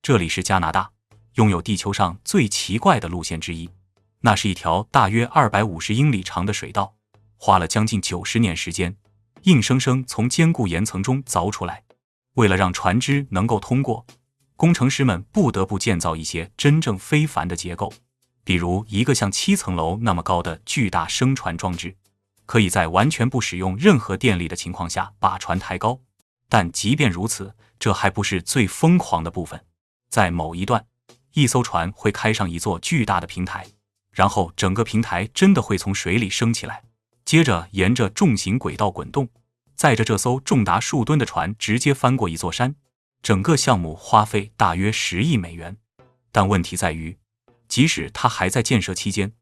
这里是加拿大，拥有地球上最奇怪的路线之一。那是一条大约250英里长的水道，花了将近90年时间，硬生生从坚固岩层中凿出来。为了让船只能够通过，工程师们不得不建造一些真正非凡的结构，比如一个像7层楼那么高的巨大升船装置，可以在完全不使用任何电力的情况下把船抬高。但即便如此，这还不是最疯狂的部分。在某一段，一艘船会开上一座巨大的平台，然后整个平台真的会从水里升起来，接着沿着重型轨道滚动，载着这艘重达数吨的船直接翻过一座山。整个项目花费大约10亿美元。但问题在于，即使它还在建设期间，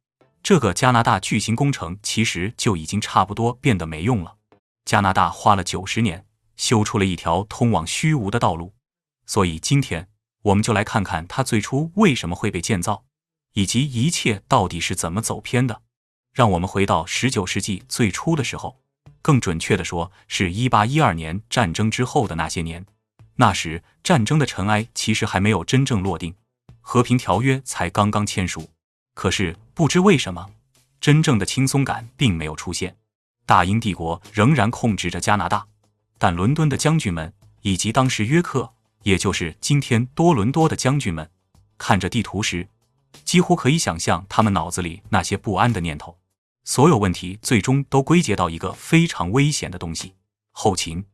这个加拿大巨型工程其实就已经差不多变得没用了。加拿大花了90年修出了一条通往虚无的道路，所以今天我们就来看看它最初为什么会被建造，以及一切到底是怎么走偏的。让我们回到19世纪最初的时候，更准确地说是1812年战争之后的那些年。那时战争的尘埃其实还没有真正落定，和平条约才刚刚签署。可是不知为什么，真正的轻松感并没有出现。大英帝国仍然控制着加拿大，但伦敦的将军们以及当时约克，也就是今天多伦多的将军们，看着地图时，几乎可以想象他们脑子里那些不安的念头。所有问题最终都归结到一个非常危险的东西——后勤。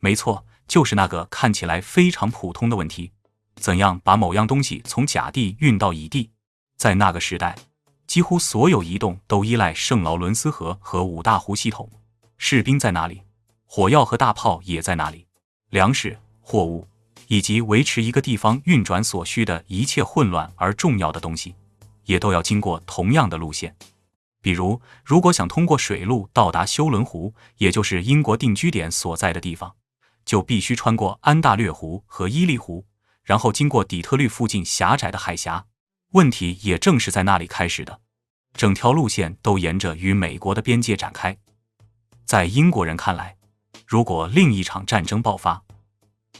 没错，就是那个看起来非常普通的问题：怎样把某样东西从甲地运到乙地？在那个时代，几乎所有移动都依赖圣劳伦斯河和五大湖系统。士兵在哪里？火药和大炮也在哪里？粮食、货物以及维持一个地方运转所需的一切混乱而重要的东西，也都要经过同样的路线。比如，如果想通过水路到达休伦湖，也就是英国定居点所在的地方，就必须穿过安大略湖和伊利湖，然后经过底特律附近狭窄的海峡。问题也正是在那里开始的。整条路线都沿着与美国的边界展开。在英国人看来，如果另一场战争爆发，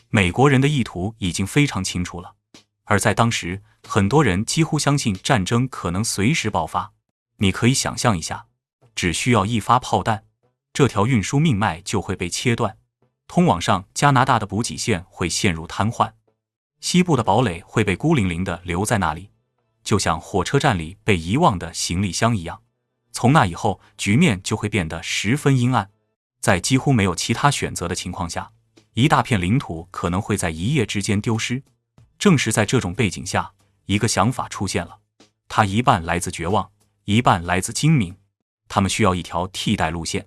美国人的意图已经非常清楚了。而在当时，很多人几乎相信战争可能随时爆发。你可以想象一下，只需要一发炮弹，这条运输命脉就会被切断，通往上加拿大的补给线会陷入瘫痪，西部的堡垒会被孤零零地留在那里，就像火车站里被遗忘的行李箱一样。从那以后，局面就会变得十分阴暗。在几乎没有其他选择的情况下，一大片领土可能会在一夜之间丢失。正是在这种背景下，一个想法出现了，它一半来自绝望，一半来自精明。他们需要一条替代路线，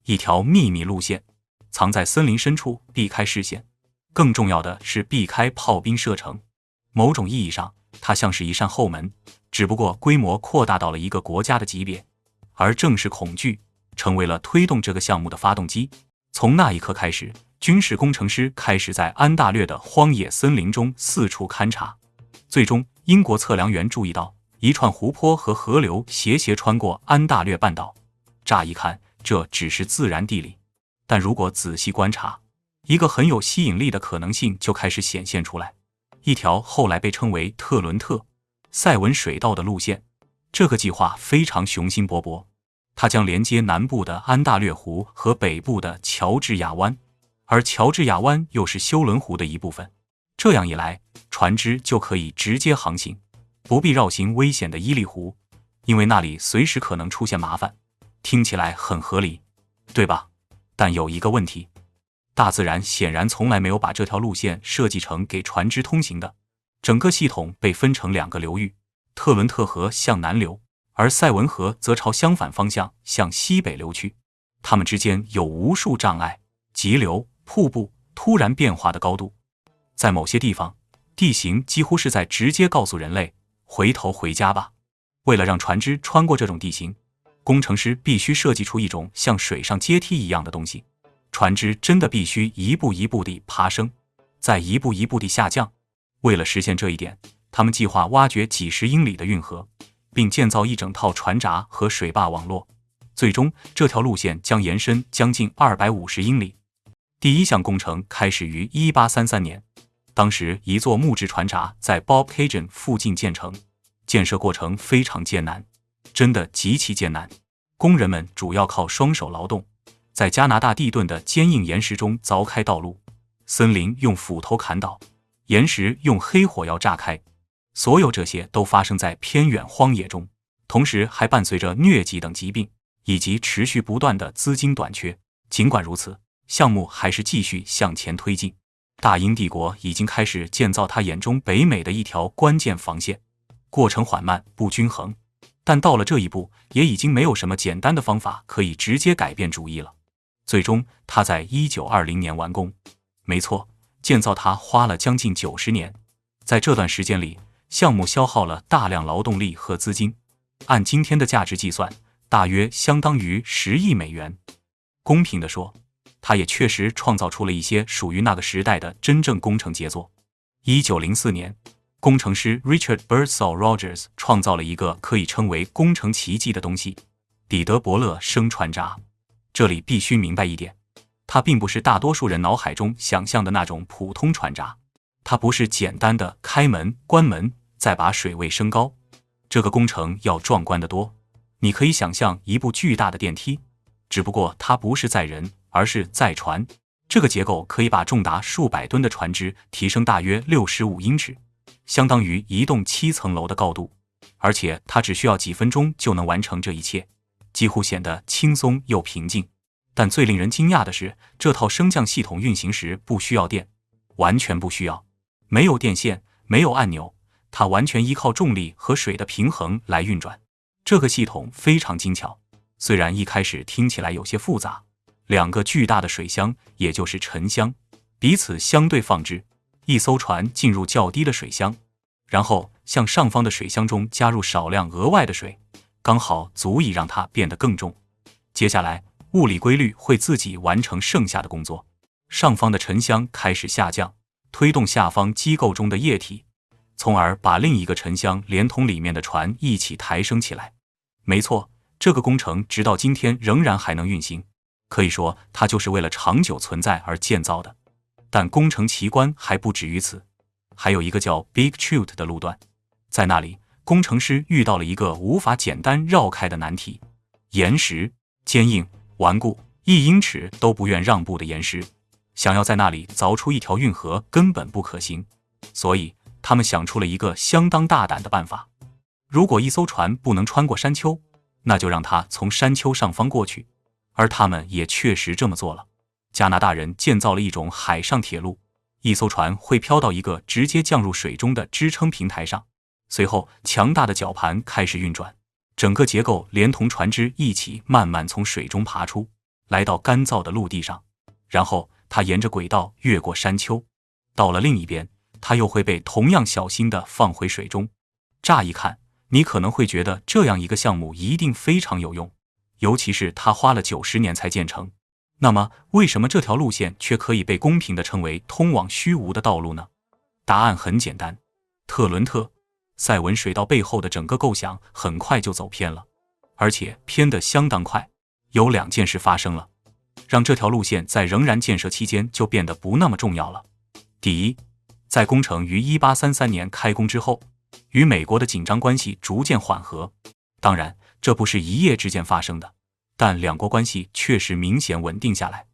一条秘密路线，藏在森林深处，避开视线。更重要的是避开炮兵射程。某种意义上，它像是一扇后门，只不过规模扩大到了一个国家的级别。而正是恐惧成为了推动这个项目的发动机。从那一刻开始，军事工程师开始在安大略的荒野森林中四处勘察。最终，英国测量员注意到一串湖泊和河流斜穿过安大略半岛。乍一看，这只是自然地理，但如果仔细观察，一个很有吸引力的可能性就开始显现出来。一条后来被称为特伦特塞文水道的路线。这个计划非常雄心勃勃，它将连接南部的安大略湖和北部的乔治亚湾，而乔治亚湾又是休伦湖的一部分。这样一来，船只就可以直接航行，不必绕行危险的伊利湖，因为那里随时可能出现麻烦。听起来很合理，对吧？但有一个问题，大自然显然从来没有把这条路线设计成给船只通行的。整个系统被分成2个流域，特伦特河向南流，而塞文河则朝相反方向向西北流去。它们之间有无数障碍、急流、瀑布、突然变化的高度。在某些地方，地形几乎是在直接告诉人类回头回家吧。为了让船只穿过这种地形，工程师必须设计出一种像水上阶梯一样的东西。船只真的必须一步一步地爬升，再一步一步地下降。为了实现这一点，他们计划挖掘几十英里的运河，并建造一整套船闸和水坝网络。最终，这条路线将延伸将近250英里。第一项工程开始于1833年，当时一座木质船闸在 Bob Cajun 附近建成，建设过程非常艰难，真的极其艰难。工人们主要靠双手劳动，在加拿大地盾的坚硬岩石中凿开道路，森林用斧头砍倒，岩石用黑火药炸开，所有这些都发生在偏远荒野中，同时还伴随着疟疾等疾病，以及持续不断的资金短缺。尽管如此，项目还是继续向前推进。大英帝国已经开始建造他眼中北美的一条关键防线，过程缓慢不均衡，但到了这一步，也已经没有什么简单的方法可以直接改变主意了。最终，他在1920年完工。没错，建造它花了将近90年。在这段时间里，项目消耗了大量劳动力和资金，按今天的价值计算，大约相当于10亿美元。公平地说，他也确实创造出了一些属于那个时代的真正工程杰作。1904年，工程师 Richard Birdsall Rogers 创造了一个可以称为工程奇迹的东西——彼得伯勒升船闸。这里必须明白一点，它并不是大多数人脑海中想象的那种普通船闸，它不是简单的开门、关门，再把水位升高。这个工程要壮观得多。你可以想象一部巨大的电梯，只不过它不是载人，而是载船。这个结构可以把重达数百吨的船只提升大约65英尺，相当于一栋7层楼的高度，而且它只需要几分钟就能完成这一切，几乎显得轻松又平静。但最令人惊讶的是，这套升降系统运行时不需要电，完全不需要，没有电线，没有按钮，它完全依靠重力和水的平衡来运转。这个系统非常精巧，虽然一开始听起来有些复杂。2个巨大的水箱，也就是沉箱，彼此相对放置，一艘船进入较低的水箱，然后向上方的水箱中加入少量额外的水，刚好足以让它变得更重。接下来，物理规律会自己完成剩下的工作。上方的沉箱开始下降，推动下方机构中的液体，从而把另一个沉箱连同里面的船一起抬升起来。没错，这个工程直到今天仍然还能运行，可以说它就是为了长久存在而建造的。但工程奇观还不止于此，还有一个叫 Big Chute 的路段，在那里，工程师遇到了一个无法简单绕开的难题：岩石坚硬顽固，1英尺都不愿让步的岩石，想要在那里凿出一条运河根本不可行。所以他们想出了一个相当大胆的办法：如果一艘船不能穿过山丘，那就让它从山丘上方过去。而他们也确实这么做了。加拿大人建造了一种海上铁路，一艘船会飘到一个直接降入水中的支撑平台上，随后强大的绞盘开始运转，整个结构连同船只一起慢慢从水中爬出，来到干燥的陆地上，然后它沿着轨道越过山丘，到了另一边，它又会被同样小心地放回水中。乍一看，你可能会觉得这样一个项目一定非常有用，尤其是它花了90年才建成。那么，为什么这条路线却可以被公平地称为通往虚无的道路呢？答案很简单，特伦特·塞文水道背后的整个构想很快就走偏了，而且偏得相当快。有2件事发生了，让这条路线在仍然建设期间就变得不那么重要了。第一，在工程于1833年开工之后，与美国的紧张关系逐渐缓和。当然，这不是一夜之间发生的，但2国关系确实明显稳定下来，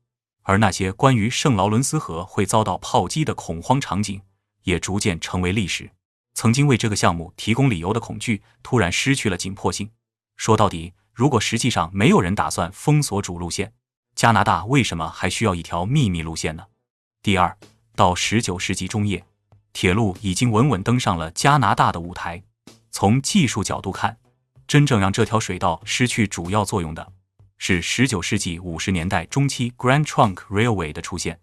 而那些关于圣劳伦斯河会遭到炮击的恐慌场景也逐渐成为历史。曾经为这个项目提供理由的恐惧突然失去了紧迫性。说到底，如果实际上没有人打算封锁主路线，加拿大为什么还需要一条秘密路线呢？第二，到19世纪中叶，铁路已经稳稳登上了加拿大的舞台。从技术角度看，真正让这条水道失去主要作用的是19世纪50年代中期 Grand Trunk Railway 的出现。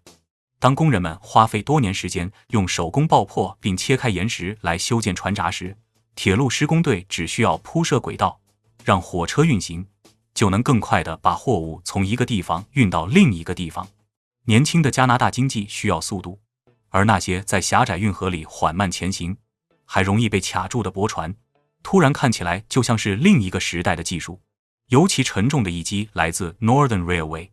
当工人们花费多年时间用手工爆破并切开岩石来修建船闸时，铁路施工队只需要铺设轨道，让火车运行，就能更快地把货物从一个地方运到另一个地方。年轻的加拿大经济需要速度，而那些在狭窄运河里缓慢前行，还容易被卡住的驳船，突然看起来就像是另一个时代的技术。尤其沉重的一击来自 Northern Railway。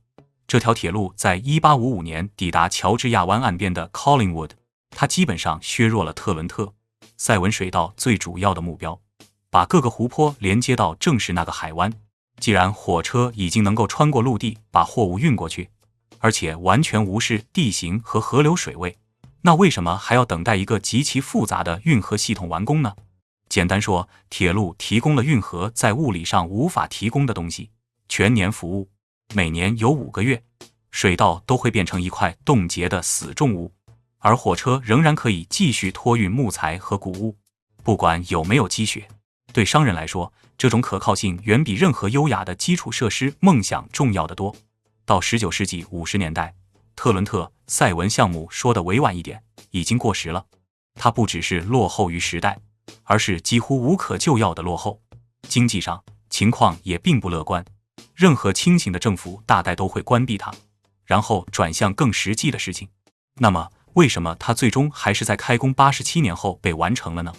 这条铁路在1855年抵达乔治亚湾岸边的 Collingwood，它基本上削弱了特伦特、塞文水道最主要的目标，把各个湖泊连接到正是那个海湾。既然火车已经能够穿过陆地把货物运过去，而且完全无视地形和河流水位，那为什么还要等待一个极其复杂的运河系统完工呢？简单说，铁路提供了运河在物理上无法提供的东西，全年服务，每年有5个月，水道都会变成一块冻结的死重物，而火车仍然可以继续托运木材和谷物，不管有没有积雪。对商人来说，这种可靠性远比任何优雅的基础设施梦想重要得多。到19世纪50年代，特伦特塞文项目说的委婉一点，已经过时了。它不只是落后于时代，而是几乎无可救药的落后。经济上情况也并不乐观，任何清醒的政府大概都会关闭它，然后转向更实际的事情。那么，为什么它最终还是在开工87年后被完成了呢？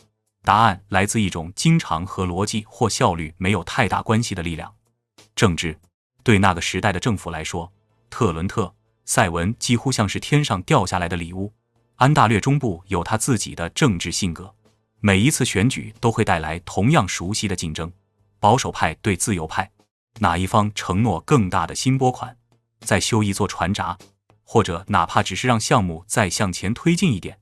答案来自一种经常和逻辑或效率没有太大关系的力量——政治。对那个时代的政府来说，特伦特、塞文几乎像是天上掉下来的礼物。安大略中部有他自己的政治性格，每一次选举都会带来同样熟悉的竞争：保守派对自由派，哪一方承诺更大的新拨款，再修一座船闸，或者哪怕只是让项目再向前推进一点，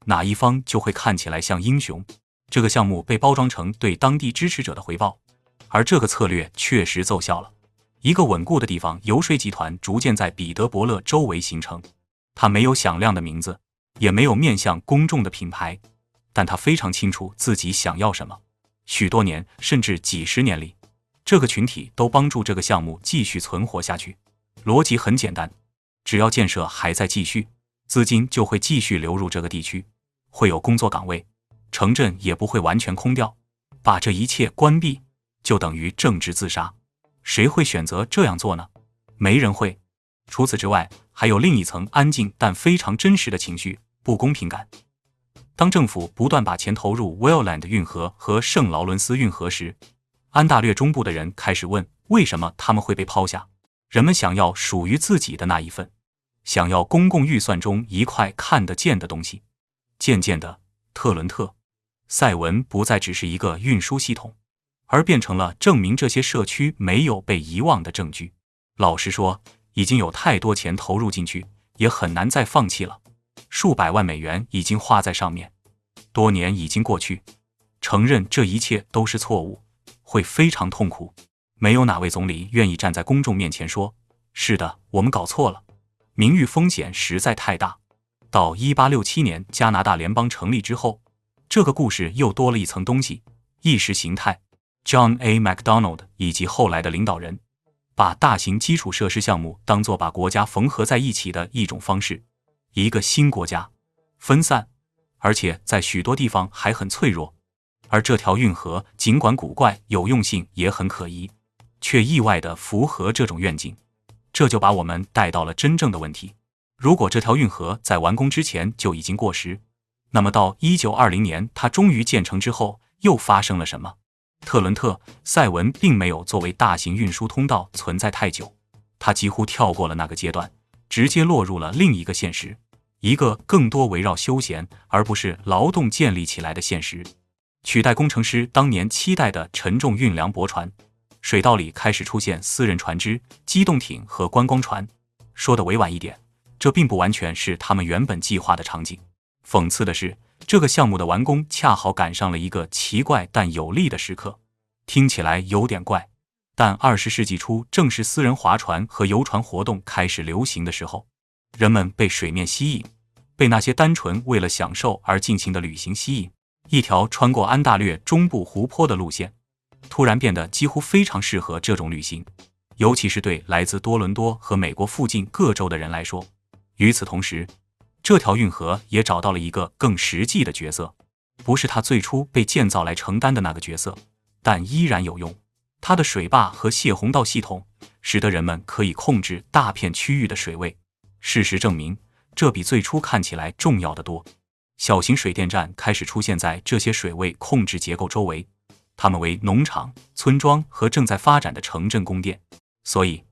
哪一方就会看起来像英雄。这个项目被包装成对当地支持者的回报，而这个策略确实奏效了。一个稳固的地方游说集团逐渐在彼得伯勒周围形成，它没有响亮的名字，也没有面向公众的品牌，但它非常清楚自己想要什么。许多年甚至几十年里，这个群体都帮助这个项目继续存活下去。逻辑很简单，只要建设还在继续，资金就会继续流入这个地区，会有工作岗位，城镇也不会完全空掉。把这一切关闭，就等于政治自杀。谁会选择这样做呢？没人会。除此之外，还有另一层安静但非常真实的情绪——不公平感。当政府不断把钱投入 Welland 运河和圣劳伦斯运河时，安大略中部的人开始问，为什么他们会被抛下？人们想要属于自己的那一份，想要公共预算中一块看得见的东西。渐渐的，特伦特、塞文不再只是一个运输系统，而变成了证明这些社区没有被遗忘的证据。老实说，已经有太多钱投入进去，也很难再放弃了。数百万美元已经花在上面，多年已经过去，承认这一切都是错误，会非常痛苦。没有哪位总理愿意站在公众面前说，是的，我们搞错了。名誉风险实在太大。到1867年加拿大联邦成立之后，这个故事又多了一层东西：意识形态。John A. MacDonald 以及后来的领导人，把大型基础设施项目当作把国家缝合在一起的一种方式。一个新国家，分散，而且在许多地方还很脆弱。而这条运河尽管古怪，有用性也很可疑，却意外地符合这种愿景。这就把我们带到了真正的问题：如果这条运河在完工之前就已经过时，那么到1920年它终于建成之后，又发生了什么？特伦特、塞文并没有作为大型运输通道存在太久，它几乎跳过了那个阶段，直接落入了另一个现实，一个更多围绕休闲而不是劳动建立起来的现实，取代工程师当年期待的沉重运粮驳船。水道里开始出现私人船只、机动艇和观光船。说的委婉一点，这并不完全是他们原本计划的场景。讽刺的是，这个项目的完工恰好赶上了一个奇怪但有利的时刻。听起来有点怪，但20世纪初正是私人划船和游船活动开始流行的时候。人们被水面吸引，被那些单纯为了享受而进行的旅行吸引。一条穿过安大略中部湖泊的路线突然变得几乎非常适合这种旅行，尤其是对来自多伦多和美国附近各州的人来说。与此同时，这条运河也找到了一个更实际的角色，不是它最初被建造来承担的那个角色，但依然有用。它的水坝和泄洪道系统使得人们可以控制大片区域的水位。事实证明，这比最初看起来重要得多。小型水电站开始出现在这些水位控制结构周围，它们为农场、村庄和正在发展的城镇供电。所以，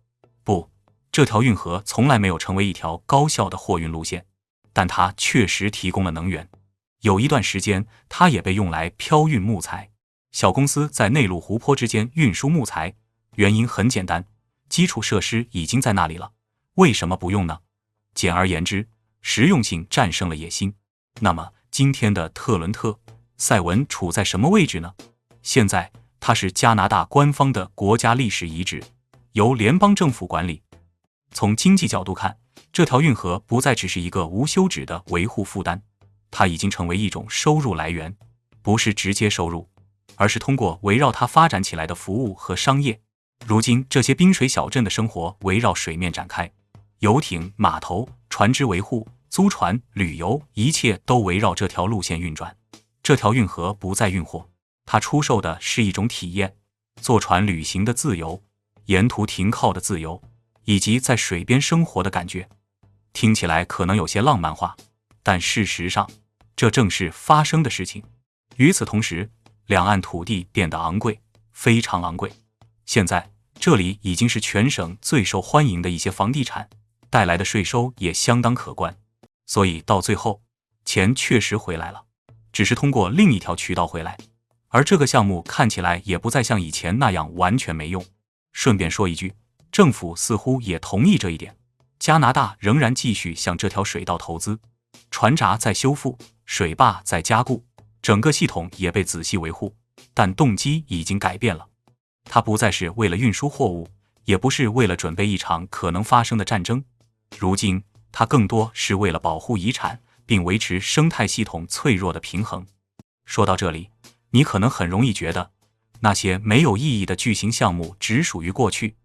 这条运河从来没有成为一条高效的货运路线。但它确实提供了能源。有一段时间，它也被用来漂运木材。小公司在内陆湖泊之间运输木材，原因很简单，基础设施已经在那里了，为什么不用呢？简而言之，实用性战胜了野心。那么，今天的特伦特·塞文处在什么位置呢？现在，它是加拿大官方的国家历史遗址，由联邦政府管理。从经济角度看，这条运河不再只是一个无休止的维护负担，它已经成为一种收入来源，不是直接收入，而是通过围绕它发展起来的服务和商业。如今，这些滨水小镇的生活围绕水面展开，游艇、码头、船只维护、租船、旅游，一切都围绕这条路线运转。这条运河不再运货，它出售的是一种体验：坐船旅行的自由，沿途停靠的自由，以及在水边生活的感觉。听起来可能有些浪漫化，但事实上，这正是发生的事情。与此同时，两岸土地变得昂贵，非常昂贵。现在，这里已经是全省最受欢迎的一些房地产，带来的税收也相当可观。所以到最后，钱确实回来了，只是通过另一条渠道回来。而这个项目看起来也不再像以前那样完全没用。顺便说一句，政府似乎也同意这一点。加拿大仍然继续向这条水道投资，船闸在修复，水坝在加固，整个系统也被仔细维护，但动机已经改变了。它不再是为了运输货物，也不是为了准备一场可能发生的战争。如今，它更多是为了保护遗产，并维持生态系统脆弱的平衡。说到这里，你可能很容易觉得，那些没有意义的巨型项目只属于过去，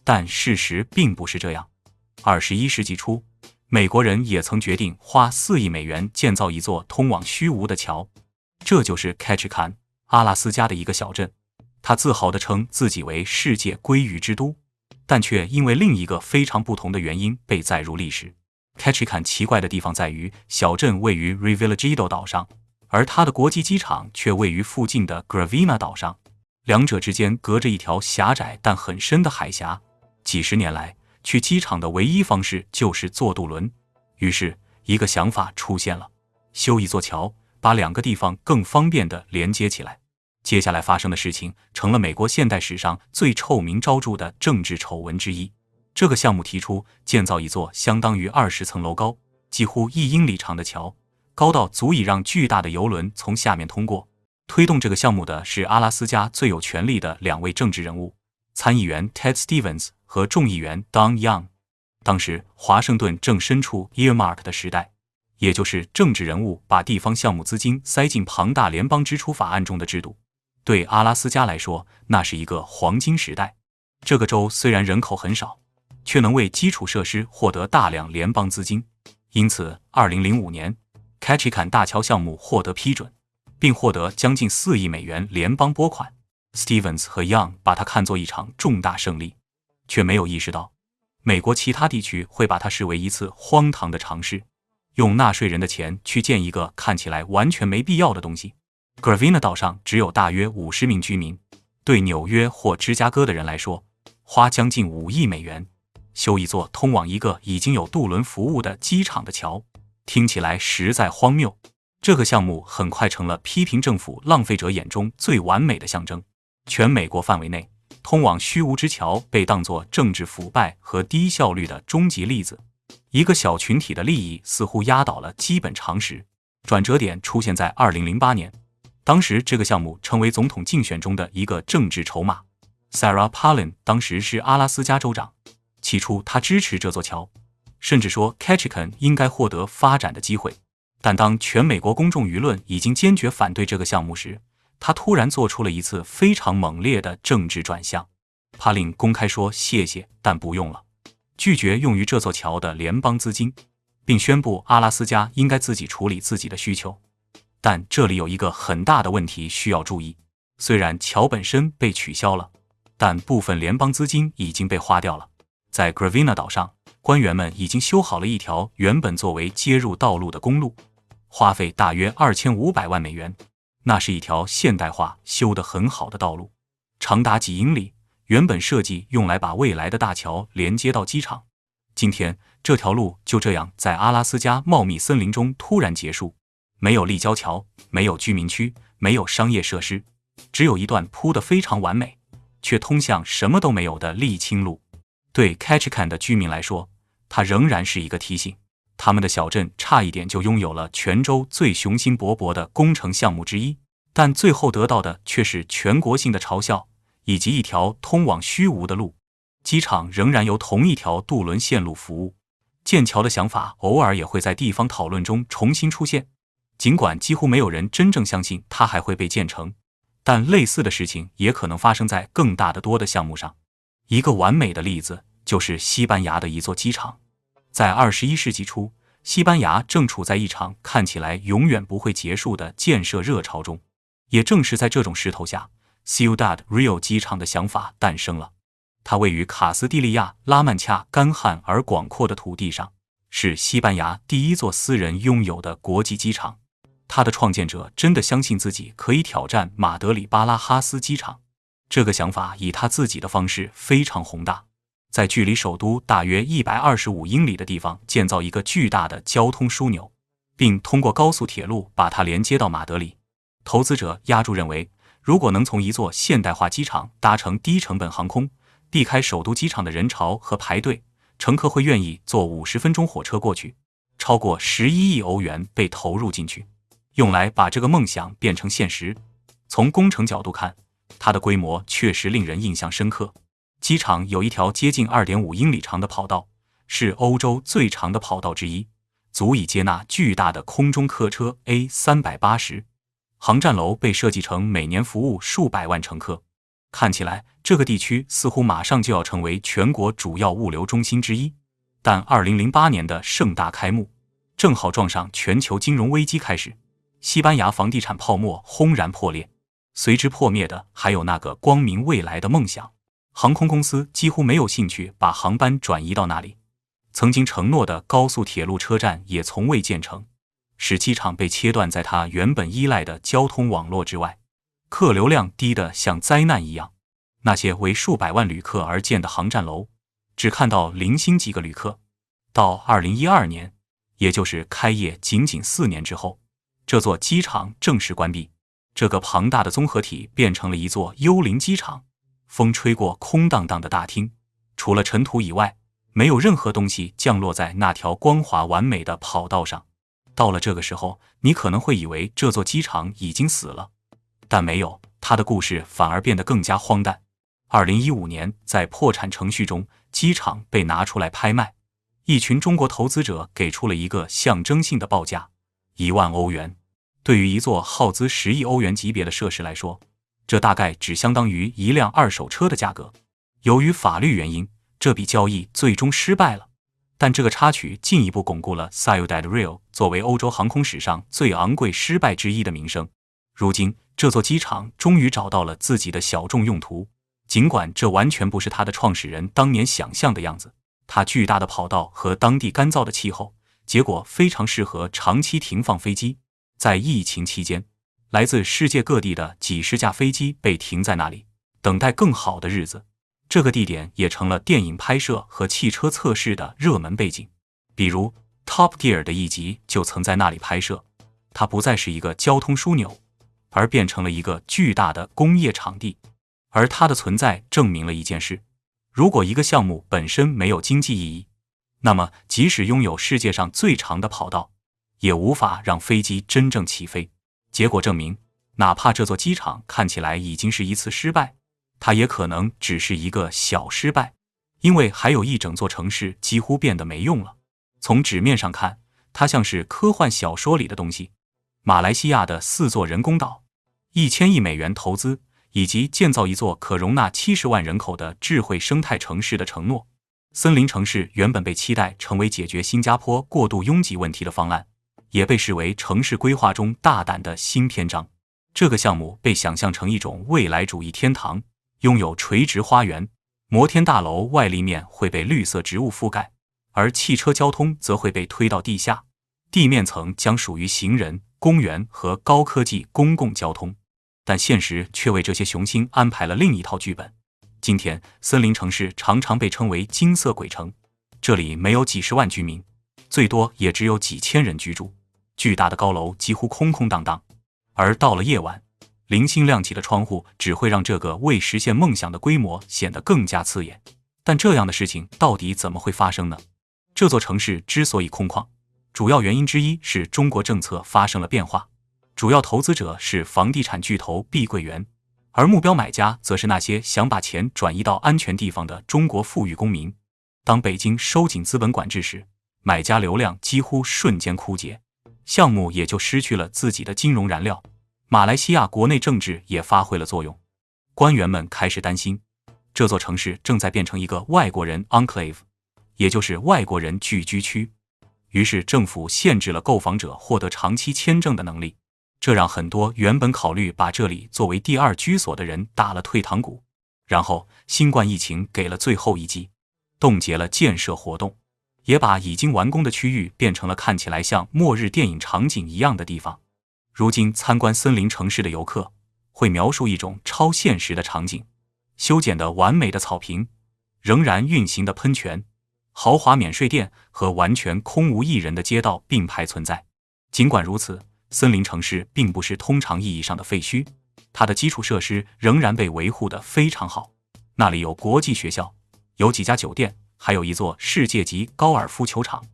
但事实并不是这样。21世纪初，美国人也曾决定花4亿美元建造一座通往虚无的桥，这就是 Ketchikan， 阿拉斯加的一个小镇。他自豪地称自己为世界鲑鱼之都，但却因为另一个非常不同的原因被载入历史。Ketchikan 奇怪的地方在于，小镇位于 Revillagigedo 岛上，而它的国际机场却位于附近的 Gravina 岛上，两者之间隔着一条狭窄但很深的海峡。几十年来，去机场的唯一方式就是坐渡轮。于是，一个想法出现了：修一座桥，把两个地方更方便地连接起来。接下来发生的事情成了美国现代史上最臭名昭著的政治丑闻之一。这个项目提出建造一座相当于20层楼高、几乎1英里长的桥，高到足以让巨大的邮轮从下面通过。推动这个项目的是阿拉斯加最有权力的2位政治人物，参议员 Ted Stevens 和众议员 Don Young。当时，华盛顿正身处 earmark 的时代，也就是政治人物把地方项目资金塞进庞大联邦支出法案中的制度。对阿拉斯加来说，那是一个黄金时代。这个州虽然人口很少，却能为基础设施获得大量联邦资金。因此，2005年 Ketchikan 大桥项目获得批准，并获得将近4亿美元联邦拨款。Stevens 和 Young 把它看作一场重大胜利，却没有意识到，美国其他地区会把它视为一次荒唐的尝试，用纳税人的钱去建一个看起来完全没必要的东西。Gravina 岛上只有大约50名居民，对纽约或芝加哥的人来说，花将近5亿美元修一座通往一个已经有渡轮服务的机场的桥，听起来实在荒谬。这个项目很快成了批评政府浪费者眼中最完美的象征。全美国范围内，通往虚无之桥被当作政治腐败和低效率的终极例子。一个小群体的利益似乎压倒了基本常识。转折点出现在2008年，当时这个项目成为总统竞选中的一个政治筹码。Sarah Palin 当时是阿拉斯加州长，起初他支持这座桥，甚至说 Ketchikan 应该获得发展的机会。但当全美国公众舆论已经坚决反对这个项目时，他突然做出了一次非常猛烈的政治转向。帕林公开说谢谢，但不用了，拒绝用于这座桥的联邦资金，并宣布阿拉斯加应该自己处理自己的需求。但这里有一个很大的问题需要注意，虽然桥本身被取消了，但部分联邦资金已经被花掉了。在 Gravina 岛上，官员们已经修好了一条原本作为接入道路的公路，花费大约2500万美元。那是一条现代化、修得很好的道路，长达几英里，原本设计用来把未来的大桥连接到机场。今天这条路就这样在阿拉斯加茂密森林中突然结束，没有立交桥，没有居民区，没有商业设施，只有一段铺得非常完美，却通向什么都没有的沥青路。对 Ketchikan 的居民来说，它仍然是一个提醒，他们的小镇差一点就拥有了全州最雄心勃勃的工程项目之一，但最后得到的却是全国性的嘲笑，以及一条通往虚无的路。机场仍然由同一条渡轮线路服务，建桥的想法偶尔也会在地方讨论中重新出现，尽管几乎没有人真正相信它还会被建成，但类似的事情也可能发生在更大得多的项目上。一个完美的例子就是西班牙的一座机场。在21世纪初，西班牙正处在一场看起来永远不会结束的建设热潮中。也正是在这种势头下， Ciudad Real 机场的想法诞生了。它位于卡斯蒂利亚拉曼恰干旱而广阔的土地上，是西班牙第一座私人拥有的国际机场。它的创建者真的相信自己可以挑战马德里巴拉哈斯机场。这个想法以他自己的方式非常宏大，在距离首都大约125英里的地方建造一个巨大的交通枢纽，并通过高速铁路把它连接到马德里。投资者押注认为，如果能从一座现代化机场搭乘低成本航空，避开首都机场的人潮和排队，乘客会愿意坐50分钟火车过去。超过11亿欧元被投入进去，用来把这个梦想变成现实。从工程角度看，它的规模确实令人印象深刻。机场有一条接近 2.5 英里长的跑道，是欧洲最长的跑道之一，足以接纳巨大的空中客车 A380。航站楼被设计成每年服务数百万乘客。看起来这个地区似乎马上就要成为全国主要物流中心之一，但2008年的盛大开幕正好撞上全球金融危机开始，西班牙房地产泡沫轰然破裂，随之破灭的还有那个光明未来的梦想。航空公司几乎没有兴趣把航班转移到那里，曾经承诺的高速铁路车站也从未建成，使机场被切断在它原本依赖的交通网络之外，客流量低得像灾难一样。那些为数百万旅客而建的航站楼，只看到零星几个旅客。到2012年，也就是开业仅4年之后，这座机场正式关闭。这个庞大的综合体变成了一座幽灵机场，风吹过空荡荡的大厅，除了尘土以外，没有任何东西降落在那条光滑完美的跑道上。到了这个时候，你可能会以为这座机场已经死了，但没有，它的故事反而变得更加荒诞。2015年，在破产程序中，机场被拿出来拍卖，一群中国投资者给出了一个象征性的报价，1万欧元。对于一座耗资10亿欧元级别的设施来说，这大概只相当于一辆二手车的价格。由于法律原因，这笔交易最终失败了，但这个插曲进一步巩固了 Ciudad Real 作为欧洲航空史上最昂贵失败之一的名声。如今，这座机场终于找到了自己的小众用途，尽管这完全不是它的创始人当年想象的样子。它巨大的跑道和当地干燥的气候，结果非常适合长期停放飞机。在疫情期间，来自世界各地的几十架飞机被停在那里，等待更好的日子。这个地点也成了电影拍摄和汽车测试的热门背景，比如 Top Gear 的一集就曾在那里拍摄。它不再是一个交通枢纽，而变成了一个巨大的工业场地。而它的存在证明了一件事：如果一个项目本身没有经济意义，那么即使拥有世界上最长的跑道，也无法让飞机真正起飞。结果证明，哪怕这座机场看起来已经是一次失败，它也可能只是一个小失败，因为还有一整座城市几乎变得没用了。从纸面上看，它像是科幻小说里的东西。马来西亚的4座人工岛，1000亿美元投资，以及建造一座可容纳70万人口的智慧生态城市的承诺。森林城市原本被期待成为解决新加坡过度拥挤问题的方案，也被视为城市规划中大胆的新篇章。这个项目被想象成一种未来主义天堂，拥有垂直花园，摩天大楼外立面会被绿色植物覆盖，而汽车交通则会被推到地下，地面层将属于行人、公园和高科技公共交通。但现实却为这些雄心安排了另一套剧本。今天，森林城市常常被称为金色鬼城，这里没有几十万居民，最多也只有几千人居住，巨大的高楼几乎空空荡荡。而到了夜晚，零星亮起的窗户只会让这个未实现梦想的规模显得更加刺眼。但这样的事情到底怎么会发生呢？这座城市之所以空旷，主要原因之一是中国政策发生了变化，主要投资者是房地产巨头碧桂园，而目标买家则是那些想把钱转移到安全地方的中国富裕公民。当北京收紧资本管制时，买家流量几乎瞬间枯竭，项目也就失去了自己的金融燃料。马来西亚国内政治也发挥了作用，官员们开始担心，这座城市正在变成一个外国人 enclave， 也就是外国人聚居区。于是政府限制了购房者获得长期签证的能力，这让很多原本考虑把这里作为第二居所的人打了退堂鼓。然后新冠疫情给了最后一击，冻结了建设活动，也把已经完工的区域变成了看起来像末日电影场景一样的地方。如今参观森林城市的游客会描述一种超现实的场景：修剪的完美的草坪，仍然运行的喷泉，豪华免税店和完全空无一人的街道并排存在。尽管如此，森林城市并不是通常意义上的废墟，它的基础设施仍然被维护得非常好。那里有国际学校，有几家酒店，还有一座世界级高尔夫球场。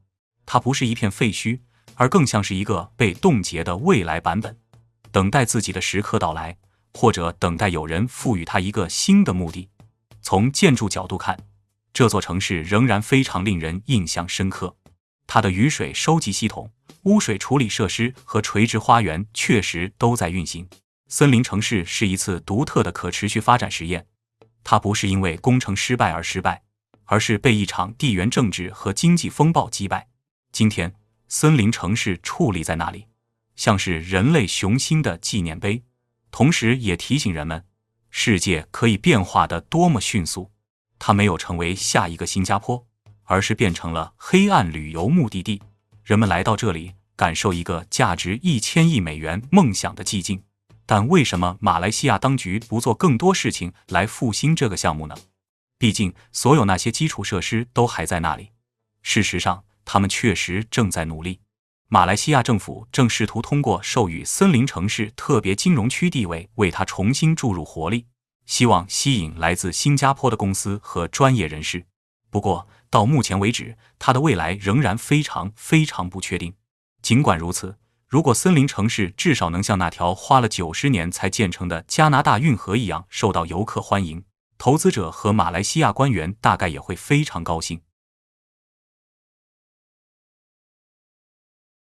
它不是一片废墟，而更像是一个被冻结的未来版本，等待自己的时刻到来，或者等待有人赋予它一个新的目的。从建筑角度看，这座城市仍然非常令人印象深刻。它的雨水收集系统、污水处理设施和垂直花园确实都在运行。森林城市是一次独特的可持续发展实验，它不是因为工程失败而失败，而是被一场地缘政治和经济风暴击败。今天森林城市矗立在那里，像是人类雄心的纪念碑，同时也提醒人们，世界可以变化得多么迅速。它没有成为下一个新加坡，而是变成了黑暗旅游目的地。人们来到这里，感受一个价值1000亿美元梦想的寂静。但为什么马来西亚当局不做更多事情来复兴这个项目呢？毕竟所有那些基础设施都还在那里。事实上，他们确实正在努力。马来西亚政府正试图通过授予森林城市特别金融区地位，为它重新注入活力，希望吸引来自新加坡的公司和专业人士。不过，到目前为止，它的未来仍然非常不确定。尽管如此，如果森林城市至少能像那条花了90年才建成的加拿大运河一样受到游客欢迎，投资者和马来西亚官员大概也会非常高兴。